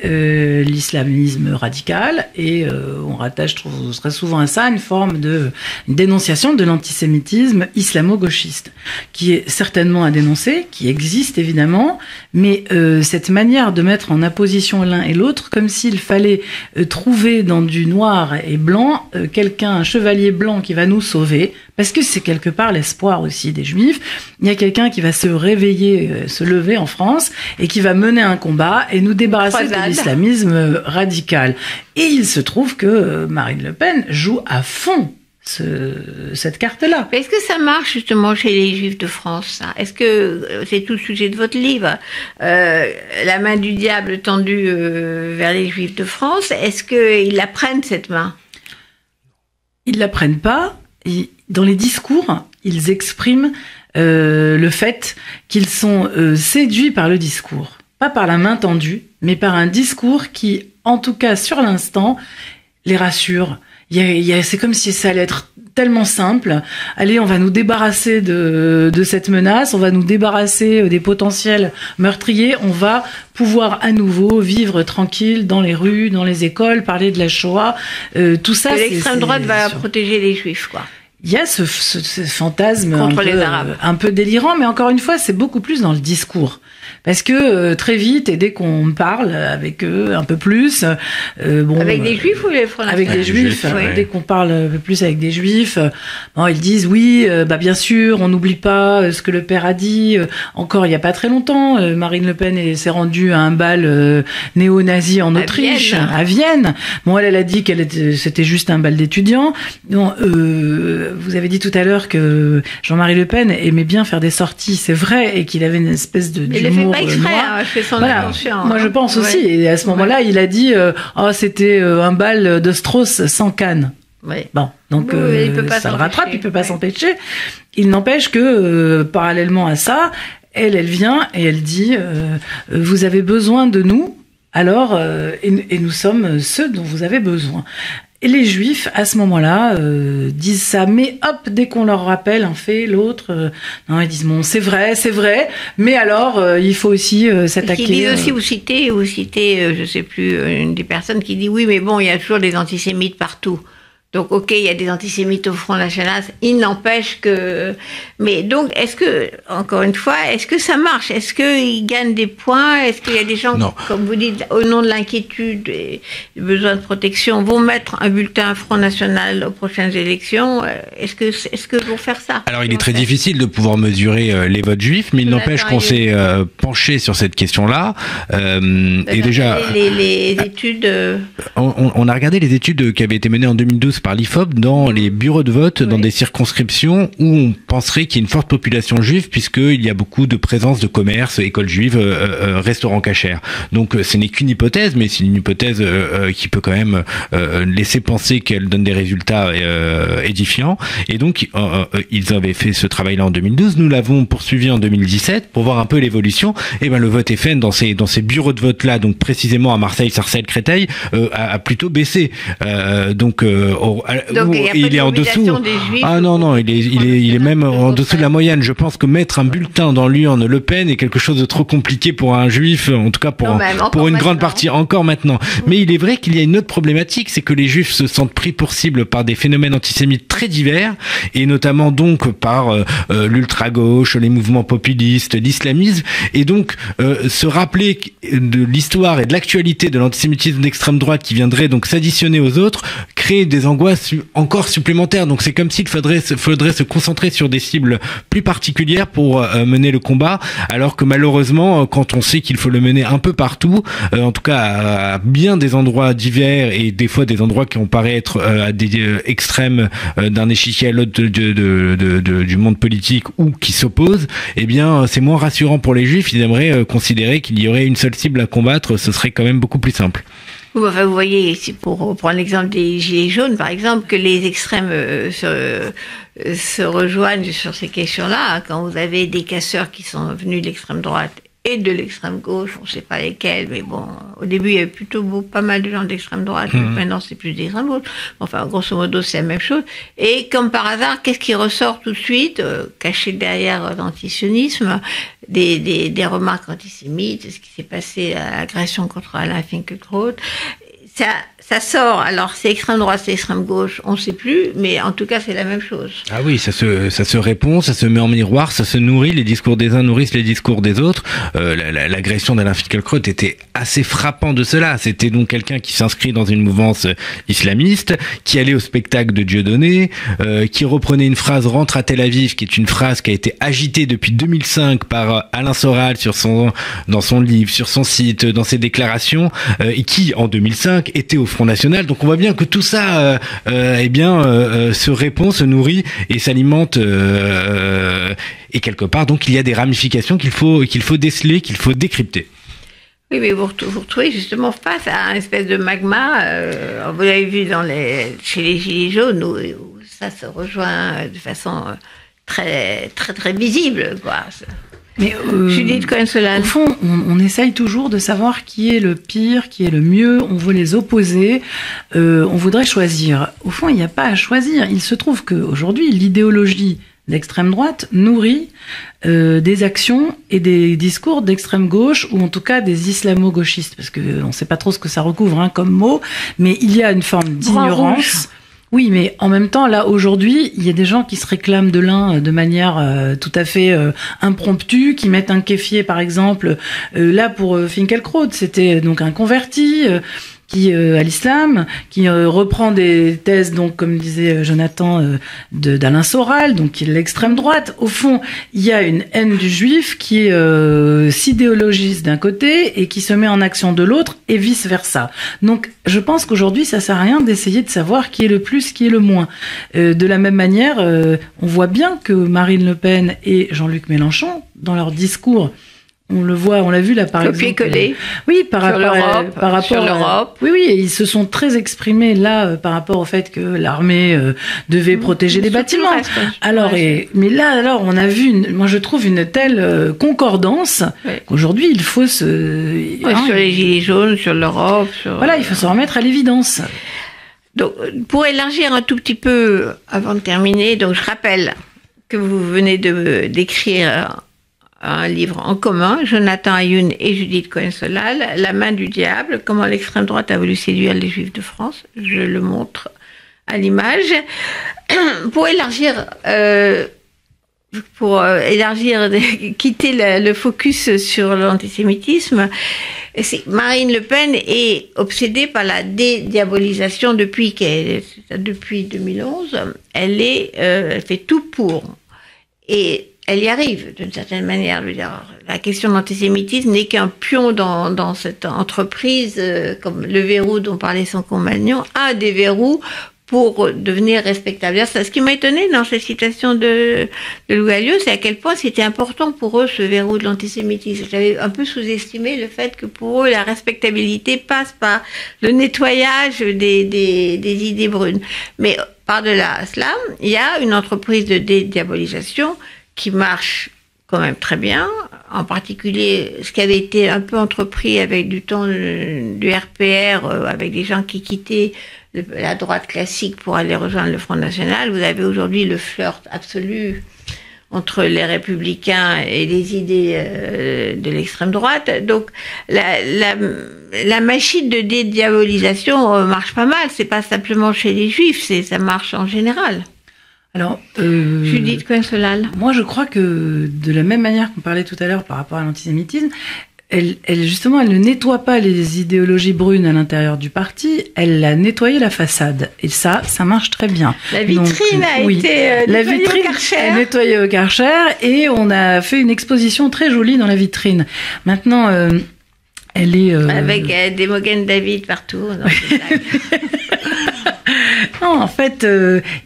l'islamisme radical, et on rattache très souvent à ça une forme de dénonciation de l'antisémitisme islamo-gauchiste, qui est certainement à dénoncer, qui existe évidemment, mais cette manière de mettre en opposition l'un et l'autre, comme s'il fallait trouver dans du noir et blanc un chevalier blanc qui va nous sauver, parce que c'est quelque part l'espoir aussi des juifs. Il y a quelqu'un qui va se réveiller, se lever en France, et qui va mener un combat et nous débarrasser de l'islamisme radical. Et il se trouve que Marine Le Pen joue à fond cette carte-là. Est-ce que ça marche justement chez les Juifs de France, ça ? Est-ce que c'est tout le sujet de votre livre, la main du diable tendue vers les Juifs de France? Est-ce qu'ils la prennent, cette main ? Ils la prennent pas. Dans les discours, ils expriment le fait qu'ils sont séduits par le discours, pas par la main tendue, mais par un discours qui, en tout cas sur l'instant, les rassure. C'est comme si ça allait être tellement simple. Allez, on va nous débarrasser de cette menace, on va nous débarrasser des potentiels meurtriers, on va pouvoir à nouveau vivre tranquille dans les rues, dans les écoles, parler de la Shoah. Tout ça, l'extrême droite va protéger les Juifs, quoi. Il y a ce fantasme contre les Arabes, un peu délirant, mais encore une fois, c'est beaucoup plus dans le discours. Parce que très vite, et dès qu'on parle avec eux un peu plus, avec des Juifs ou les Front National? Avec des Juifs. Dès qu'on parle un peu plus avec des Juifs, ils disent oui, bien sûr, on n'oublie pas ce que le père a dit. Encore il y a pas très longtemps, Marine Le Pen s'est rendue à un bal néo-nazi en Autriche, à Vienne. Bon, elle a dit c'était juste un bal d'étudiants. Bon, vous avez dit tout à l'heure que Jean-Marie Le Pen aimait bien faire des sorties, c'est vrai, et qu'il avait une espèce d'humour. Pas exprès, je fais son inconscient. Moi, je pense aussi. Et à ce moment-là, il a dit c'était un bal de Strauss sans canne. Ouais. Bon, donc il peut pas ça le rattrape, il peut pas s'empêcher. Il n'empêche que parallèlement à ça, elle vient et elle dit vous avez besoin de nous, alors et nous sommes ceux dont vous avez besoin. Et les Juifs, à ce moment-là, disent ça, mais hop, dès qu'on leur rappelle un fait, l'autre, non, ils disent bon, c'est vrai, mais alors, il faut aussi s'attaquer. Ils disent aussi, vous citez, je sais plus, une des personnes qui dit oui, mais bon, il y a toujours des antisémites partout. Donc, ok, il y a des antisémites au Front National, il n'empêche que... Mais donc, est-ce que, encore une fois, est-ce que ça marche? Est-ce qu'ils gagnent des points? Est-ce qu'il y a des gens, comme vous dites, au nom de l'inquiétude et du besoin de protection, vont mettre un bulletin Front National aux prochaines élections? Est-ce que vont faire ça? Alors, il est très difficile de pouvoir mesurer les votes juifs, mais il n'empêche qu'on s'est penché sur cette question-là. Et déjà... Les études... On a regardé les études qui avaient été menées en 2012 par l'IFOP dans les bureaux de vote, dans des circonscriptions où on penserait qu'il y a une forte population juive, puisqu'il y a beaucoup de présence de commerces, écoles juives, restaurants cachers. Donc ce n'est qu'une hypothèse, mais c'est une hypothèse qui peut quand même laisser penser qu'elle donne des résultats édifiants. Et donc ils avaient fait ce travail-là en 2012, nous l'avons poursuivi en 2017 pour voir un peu l'évolution. Et le vote FN dans ces bureaux de vote-là, donc précisément à Marseille, Sarcelles, Créteil, a plutôt baissé. Donc il est en dessous. Non, il est même en dessous de la moyenne. Je pense que mettre un bulletin dans l'urne Le Pen est quelque chose de trop compliqué pour un juif, en tout cas pour une grande partie, encore maintenant. Mais il est vrai qu'il y a une autre problématique, c'est que les juifs se sentent pris pour cible par des phénomènes antisémites très divers, et notamment donc par l'ultra-gauche, les mouvements populistes, l'islamisme, et donc se rappeler de l'histoire et de l'actualité de l'antisémitisme d'extrême droite qui viendrait donc s'additionner aux autres, crée des angoisses encore supplémentaires. Donc c'est comme s'il faudrait se concentrer sur des cibles plus particulières pour mener le combat, alors que malheureusement, quand on sait qu'il faut le mener un peu partout, en tout cas à bien des endroits divers, et des fois des endroits qui ont paraît être à des extrêmes d'un échiquier à l'autre du monde politique ou qui s'opposent, eh bien c'est moins rassurant pour les juifs. Ils aimeraient considérer qu'il y aurait une seule cible à combattre, ce serait quand même beaucoup plus simple. Vous voyez ici, pour prendre l'exemple des Gilets jaunes, par exemple, que les extrêmes se rejoignent sur ces questions-là. Quand vous avez des casseurs qui sont venus de l'extrême droite et de l'extrême gauche, on ne sait pas lesquels, mais bon, au début, il y avait plutôt pas mal de gens d'extrême droite, maintenant c'est plus d'extrême gauche. Enfin, grosso modo, c'est la même chose. Et comme par hasard, qu'est-ce qui ressort tout de suite, caché derrière l'antisionisme, des remarques antisémites, ce qui s'est passé à l'agression contre Alain Finkielkraut. Ça sort, alors c'est extrême droite, c'est extrême gauche, on ne sait plus, mais en tout cas c'est la même chose. Ah oui, ça se répond, ça se met en miroir, ça se nourrit, les discours des uns nourrissent les discours des autres. L'agression d'Alain Finkielkraut était assez frappant de cela. C'était donc quelqu'un qui s'inscrit dans une mouvance islamiste, qui allait au spectacle de Dieudonné, qui reprenait une phrase rentre à Tel Aviv, qui est une phrase qui a été agitée depuis 2005 par Alain Soral dans son livre, sur son site, dans ses déclarations, et qui en 2005 était au Front National. Donc on voit bien que tout ça se répond, se nourrit et s'alimente et quelque part donc il y a des ramifications qu'il faut déceler, qu'il faut décrypter. Oui, mais vous retrouvez justement face à un espèce de magma, vous l'avez vu chez les Gilets jaunes, où ça se rejoint de façon très, très, très visible, quoi. Mais Judith Cohen-Solal. Au fond, on essaye toujours de savoir qui est le pire, qui est le mieux. On veut les opposer. On voudrait choisir. Au fond, il n'y a pas à choisir. Il se trouve qu'aujourd'hui, l'idéologie d'extrême droite nourrit des actions et des discours d'extrême gauche, ou en tout cas des islamo-gauchistes, parce qu'on ne sait pas trop ce que ça recouvre comme mot, mais il y a une forme d'ignorance. Oui, mais en même temps, là, aujourd'hui, il y a des gens qui se réclament de l'un de manière tout à fait impromptue, qui mettent un kéfier, par exemple. Là, pour Finkielkraut, c'était donc un converti qui à l'islam, qui reprend des thèses, donc comme disait Jonathan, d'Alain Soral, donc qui est l'extrême droite. Au fond, il y a une haine du juif qui s'idéologise d'un côté et qui se met en action de l'autre, et vice versa. Donc, je pense qu'aujourd'hui, ça sert à rien d'essayer de savoir qui est le plus, qui est le moins. De la même manière, on voit bien que Marine Le Pen et Jean-Luc Mélenchon, dans leur discours, on le voit, on l'a vu là par exemple. Copier-coller. Oui, par rapport sur l'Europe. Oui, et ils se sont très exprimés là par rapport au fait que l'armée devait protéger les bâtiments. Mais là, alors, on a vu, moi je trouve une telle concordance qu'aujourd'hui il faut sur les gilets jaunes, sur l'Europe. Voilà, il faut se remettre à l'évidence. Donc, pour élargir un tout petit peu avant de terminer, donc je rappelle que vous venez d'écrire un livre en commun, Jonathan Ayoun et Judith Cohen-Solal, La main du diable, comment l'extrême droite a voulu séduire les Juifs de France. Je le montre à l'image. Pour élargir, quitter le focus sur l'antisémitisme, Marine Le Pen est obsédée par la dédiabolisation depuis 2011. Elle fait tout pour. Et elle y arrive, d'une certaine manière. Je veux dire, la question de l'antisémitisme n'est qu'un pion dans cette entreprise, comme le verrou dont parlait son compagnon, un des verrous pour devenir respectable. Ce qui m'a étonné dans cette citation de Louis Alliot, c'est à quel point c'était important pour eux, ce verrou de l'antisémitisme. J'avais un peu sous-estimé le fait que pour eux, la respectabilité passe par le nettoyage des idées brunes. Mais par-delà cela, il y a une entreprise de dédiabolisation qui marche quand même très bien, en particulier ce qui avait été un peu entrepris avec du temps du RPR, avec des gens qui quittaient la droite classique pour aller rejoindre le Front National. Vous avez aujourd'hui le flirt absolu entre les républicains et les idées de l'extrême droite. Donc la machine de dédiabolisation marche pas mal. C'est pas simplement chez les Juifs, ça marche en général. Alors, Judith Cohen-Solal. Moi, je crois que de la même manière qu'on parlait tout à l'heure par rapport à l'antisémitisme, elle ne nettoie pas les idéologies brunes à l'intérieur du parti, elle a nettoyé la façade. Et ça marche très bien. La vitrine a été nettoyée au Karcher, et on a fait une exposition très jolie dans la vitrine. Maintenant, elle est... Avec des Mogen David partout. Non, en fait,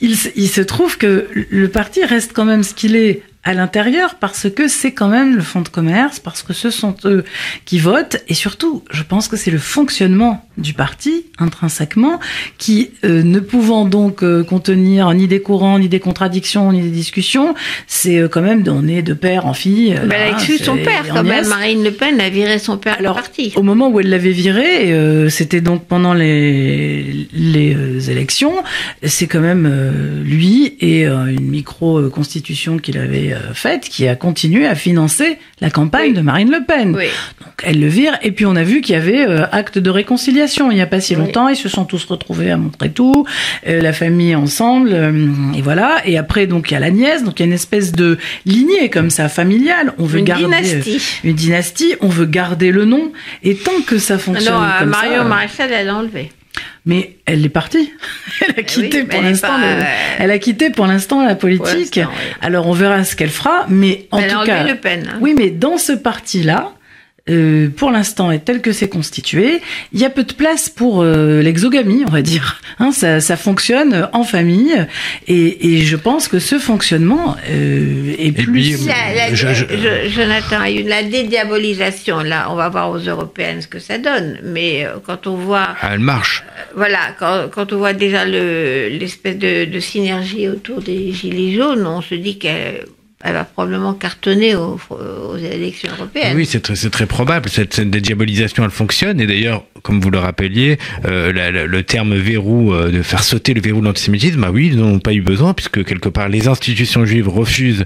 il se trouve que le parti reste quand même ce qu'il est à l'intérieur, parce que c'est quand même le fonds de commerce, parce que ce sont eux qui votent, et surtout, je pense que c'est le fonctionnement du parti, intrinsèquement, qui, ne pouvant donc contenir ni des courants, ni des contradictions, ni des discussions, c'est quand même, on est de père en fille. Elle a exclu son père, quand même. Marine Le Pen a viré son père du parti. Au moment où elle l'avait viré, c'était donc pendant les élections, c'est quand même lui et une micro-constitution qu'il avait faite qui a continué à financer la campagne de Marine Le Pen. Oui. Donc elle le vire, et puis on a vu qu'il y avait acte de réconciliation il n'y a pas si longtemps. Ils se sont tous retrouvés à Montrétout, la famille ensemble, et voilà. Et après, donc, il y a la nièce, donc il y a une espèce de lignée comme ça, familiale. On veut garder une dynastie, on veut garder le nom, et tant que ça fonctionne comme ça... Marion Maréchal, elle l'a enlevé. Mais elle est partie. Elle a quitté pour l'instant. Elle a quitté pour l'instant la politique. Oui. Alors on verra ce qu'elle fera, mais en tout cas, Le Pen. Oui, mais dans ce parti-là, pour l'instant, et tel que c'est constitué, il y a peu de place pour l'exogamie, on va dire. Hein, ça fonctionne en famille, et je pense que ce fonctionnement est plus... Jonathan, la dédiabolisation, là, on va voir aux européennes ce que ça donne, mais quand on voit... Elle marche. Voilà, quand on voit déjà l'espèce de synergie autour des Gilets jaunes, on se dit qu'elle elle va probablement cartonner aux élections européennes. Oui, c'est très probable. Cette dédiabolisation, elle fonctionne. Et d'ailleurs, comme vous le rappeliez, le terme verrou, de faire sauter le verrou de l'antisémitisme, bah oui, ils n'ont pas eu besoin, puisque quelque part, les institutions juives refusent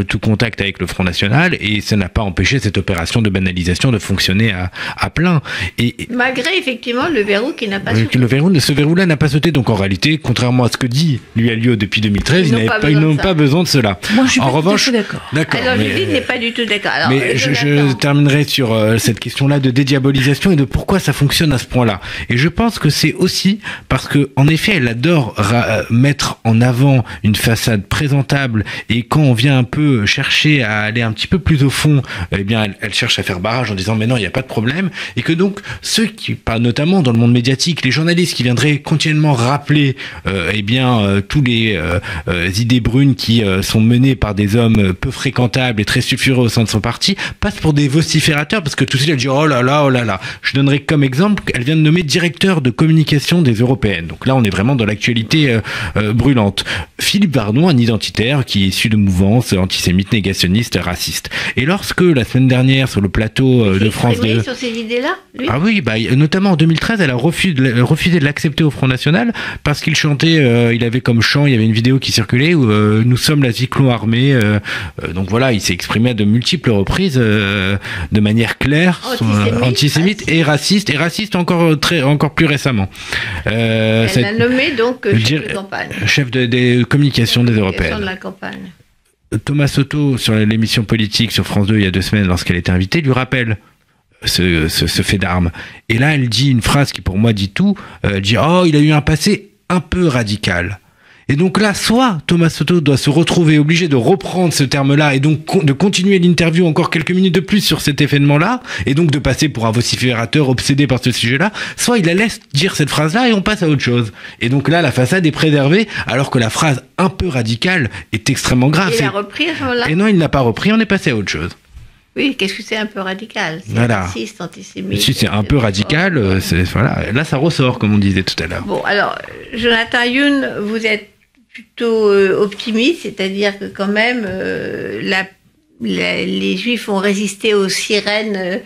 tout contact avec le Front National, et ça n'a pas empêché cette opération de banalisation de fonctionner à plein. Et malgré, effectivement, le verrou qui n'a pas sauté. Ce verrou-là n'a pas sauté. Donc, en réalité, contrairement à ce que dit l'UALIO depuis 2013, ils n'ont pas besoin de cela. Moi, je suis en revanche, d'accord. Alors, Judith n'est pas du tout d'accord. Alors, mais je terminerai sur cette question-là de dédiabolisation et de pourquoi ça fonctionne à ce point-là. Et je pense que c'est aussi parce que, en effet, elle adore mettre en avant une façade présentable, et quand on vient un peu chercher à aller un petit peu plus au fond, eh bien, elle cherche à faire barrage en disant mais non, il n'y a pas de problème, et que donc ceux qui, notamment dans le monde médiatique, les journalistes qui viendraient continuellement rappeler tous les idées brunes qui sont menées par des hommes peu fréquentables et très sulfureux au sein de son parti, passent pour des vociférateurs, parce que tout de suite elle dit oh là là. Je donnerai comme exemple, elle vient de nommer directeur de communication des Européennes. Donc là, on est vraiment dans l'actualité brûlante. Philippe Vardon, un identitaire qui est issu de mouvances antisémites, négationnistes, racistes. Et lorsque la semaine dernière, sur le plateau de France 2, sur ces idées-là, lui. Ah oui, notamment en 2013, elle a refusé de l'accepter au Front National parce qu'il chantait, il avait comme chant, il y avait une vidéo qui circulait où nous sommes la Zyklon armée. Donc voilà, il s'est exprimé à de multiples reprises de manière claire, antisémite et raciste encore plus récemment. Elle l'a nommé donc chef de campagne. Chef des communications des Européennes. De la campagne. Thomas Soto, sur l'émission politique sur France 2 il y a 2 semaines, lorsqu'elle était invitée, lui rappelle ce fait d'armes. Et là, elle dit une phrase qui pour moi dit tout. Elle dit oh, il a eu un passé un peu radical. Et donc là, soit Thomas Soto doit se retrouver obligé de reprendre ce terme-là et donc de continuer l'interview encore quelques minutes de plus sur cet événement-là, et donc de passer pour un vociférateur obsédé par ce sujet-là, soit il la laisse dire cette phrase-là et on passe à autre chose. Et donc là, la façade est préservée, alors que la phrase un peu radicale est extrêmement grave. Il a repris à ce moment-là. Et non, il n'a pas repris, on est passé à autre chose. Oui, qu'est-ce que c'est un peu radical? C'est raciste, antisémite. Si c'est un peu radical, voilà. Là, ça ressort, comme on disait tout à l'heure. Bon, alors, Jonathan Youn, vous êtes plutôt optimiste, c'est-à-dire que quand même, les Juifs ont résisté aux sirènes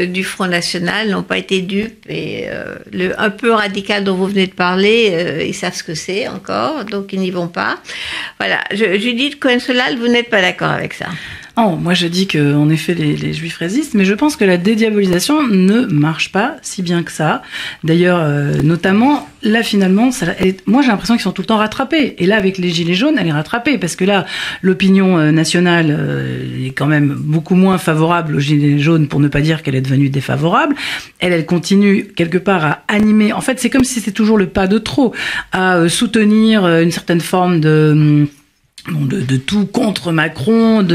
du Front National, n'ont pas été dupes, et le un peu radical dont vous venez de parler, ils savent ce que c'est encore, donc ils n'y vont pas. Voilà, Judith Cohen-Solal, vous n'êtes pas d'accord avec ça? Oh, moi je dis que en effet les Juifs résistent, mais je pense que la dédiabolisation ne marche pas si bien que ça. D'ailleurs, notamment là finalement, moi j'ai l'impression qu'ils sont tout le temps rattrapés. Et là avec les gilets jaunes, elle est rattrapée parce que là l'opinion nationale est quand même beaucoup moins favorable aux gilets jaunes, pour ne pas dire qu'elle est devenue défavorable. Elle continue quelque part à animer. En fait, c'est comme si c'était toujours le pas de trop, à soutenir une certaine forme de tout contre Macron,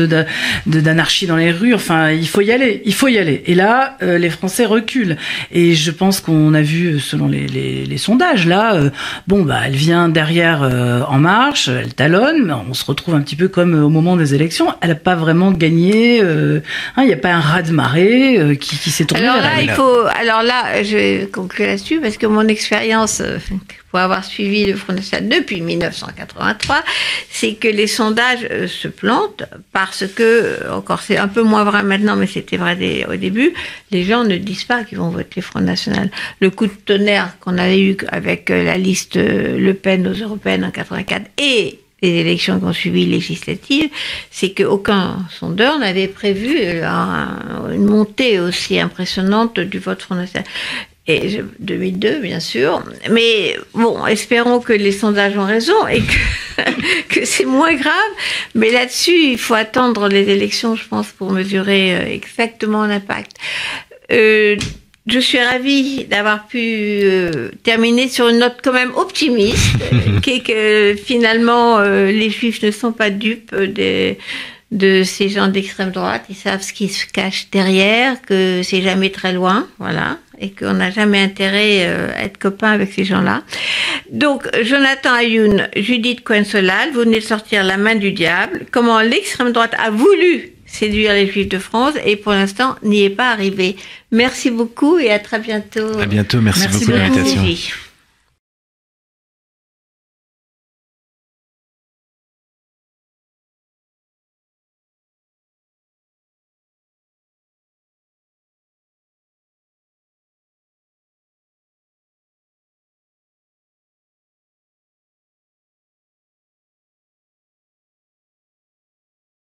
d'anarchie dans les rues. Enfin, il faut y aller. Et là, les Français reculent. Et je pense qu'on a vu, selon les sondages, là, elle vient derrière En Marche, elle talonne, mais on se retrouve un petit peu comme au moment des élections. Elle n'a pas vraiment gagné. Il n'y a pas un raz-de-marée qui s'est tourné vers elle. Alors là, je vais conclure là-dessus parce que mon expérience, pour avoir suivi le Front National depuis 1983, c'est que les sondages se plantent parce que, encore c'est un peu moins vrai maintenant, mais c'était vrai au début, les gens ne disent pas qu'ils vont voter Front National. Le coup de tonnerre qu'on avait eu avec la liste Le Pen aux Européennes en 84 et les élections qui ont suivi législatives, c'est qu'aucun sondeur n'avait prévu une montée aussi impressionnante du vote Front National. Et 2002, bien sûr. Mais bon, espérons que les sondages ont raison et que c'est moins grave. Mais là-dessus, il faut attendre les élections, je pense, pour mesurer exactement l'impact. Je suis ravie d'avoir pu terminer sur une note quand même optimiste, qui est que finalement, les Juifs ne sont pas dupes de ces gens d'extrême droite. Ils savent ce qui se cache derrière, que c'est jamais très loin, voilà, et qu'on n'a jamais intérêt à être copain avec ces gens-là. Donc, Jonathan Ayoun, Judith Cohen-Solal, vous venez de sortir La main du diable. Comment l'extrême droite a voulu séduire les Juifs de France et pour l'instant n'y est pas arrivé. Merci beaucoup et à très bientôt. À bientôt, merci beaucoup de l'invitation.